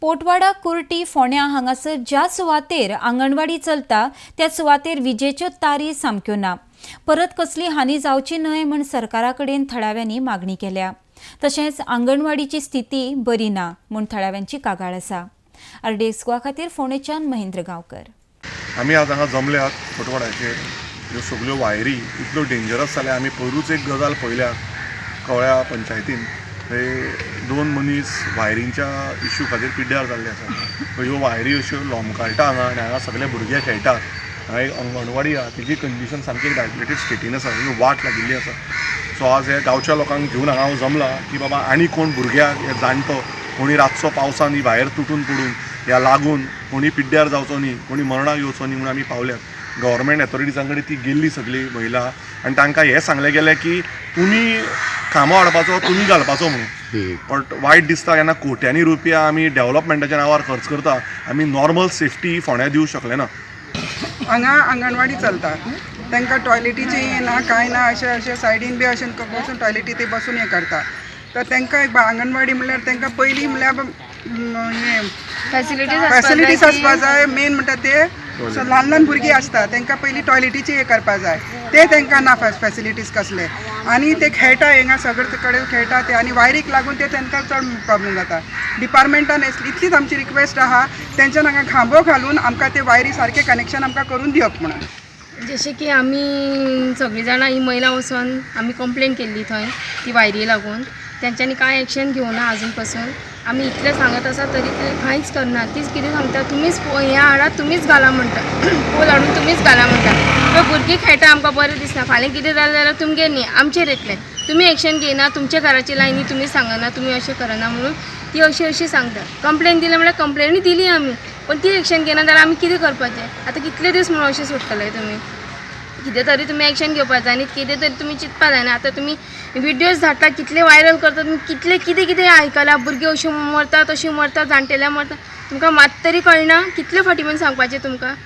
पोटवाडा कुर्टी फोंड्या हांगासर ज्या सुवातेर आंगणवाडी चलता त्या सुवातेर विजेच्यो तारी सामक्यो ना. परत कसली हानी जावची न्हय म्हण सरकारा कडेन थळाव्यांनी मागणी केल्या. तशेंच आंगणवाडीची स्थिती बरी ना म्हूण थळाव्यांची कागाळ आसा. RDX गोवा खातीर फोंडेच्यान महेंद्र गांवकर. आमी आज हांगा जमल्यात पोटवाड्याचेर. ह्यो सगळ्यो वायरी इतल्यो डेंजरस जाल्या. आमी पयरूच एक गजाल पळयल्या कवळ्या पंचायतीन थंय 2 मनीस वायरींच्या इश्यू खातीर पिड्ड्यार जाल्ले आसात. ह्यो वायरी अश्यो लोंबकळटा हांगा आनी हांगा सगळे भुरगे खेळटात. हांगा एक अंगणवाडी आहा तेजी कंडिशन सामकी डायलेटेड स्टेटीन आसा. वाट लागिल्ली आसा. सो आज हे गांवच्या लोकांक घेवन हांगा हांव जमला की बाबा आनी कोण भुरग्याक हे जाणटो कोणी रातचो पावसान भायर तुटून पडून ह्या लागून कोणी पिड्ड्यार जावचो न्ही, कोणी मरणाक येवचो न्ही म्हणून आमी पावल्यात. गव्हर्मेंट ऑथॉरिटीजां कडेन ती गेल्ली सगळी महिला आनी तांकां हें सांगलें गेलें की तुमी कामो हाडपाचो तुमी घालपाचो म्हणून. बट वायट दिसता केन्ना कोट्यांनी रुपया आमी डेव्हलपमेंटाच्या नांवार खर्च करता, आमी नॉर्मल सेफ्टी फोंड्या दिवंक शकले ना. हांगा आंगणवाडी चलता, तांकां टॉयलेटीचें हें ना कांय ना. अशें सायडीन बी अशें बसून टॉयलेटी ते बसून हें करता. तर तांकां एक आंगणवाडी म्हणल्यार तांकां पयलीं म्हणल्यार हें फॅसिलिटीज आसपा जाय. मेन म्हणटा ते ल्हान ल्हान भुरगीं आसता तांकां पयलीं टॉयलेटीचें हें करपा जाय. ते तांकां ना फॅसिलिटीज कसले. आनी ते खेळटा हिंगा सगळे कडेन खेळटा ते आनी वायरीक लागून ते तांकां चड प्रॉब्लेम जाता. डिपार्टमेंटान इतलीच आमची रिक्वेस्ट आहा तेंच्यान हांगा खांबो घालून आमकां ते वायरी सारकें कनेक्शन आमकां करून दिवप म्हणून. जशें की आमी सगळीं जाणां ही महिला वचून आमी कंप्लेन केल्ली थंय ती वायरी लागून. तेंच्यांनी कांय एक्शन घेवना आजून पासून. आमी इतलें सांगत आसा तरी ते कांयच करना. तीच कितें सांगता तुमीच हें हाडा तुमीच घाला म्हणटा, पोल हाडून तुमीच घाला म्हणटा. पळय भुरगीं खेळटा आमकां बरें दिसना. फाल्यां कितें जालें जाल्यार तुमगेर न्ही आमचेर येतलें. तुमी एक्शन घेयना, तुमच्या घराची लायनी तुमी सांगना, तुमी अशें करना म्हणून ती अशी सांगता. कंप्लेन दिली म्हळ्यार कंप्लेनूय दिली आमी, पण ती एक्शन घेयना जाल्यार आमी कितें करपाचें. आतां कितले दीस म्हणून अशें सोडटले तुमी. कितें तरी तुमी एक्शन घेवपाक जाय आनी कितें तरी तुमी चिंतपाक जायना. आतां तुमी विडियोज धाडटा कितले व्हायरल करता तुमी. कितें आयकलां भुरगे अशी मरता तशी मरता जाणटेल्या मरता. तुमकां मात तरी कळना कितले फाटी म्हूण सांगपाचें तुमकां.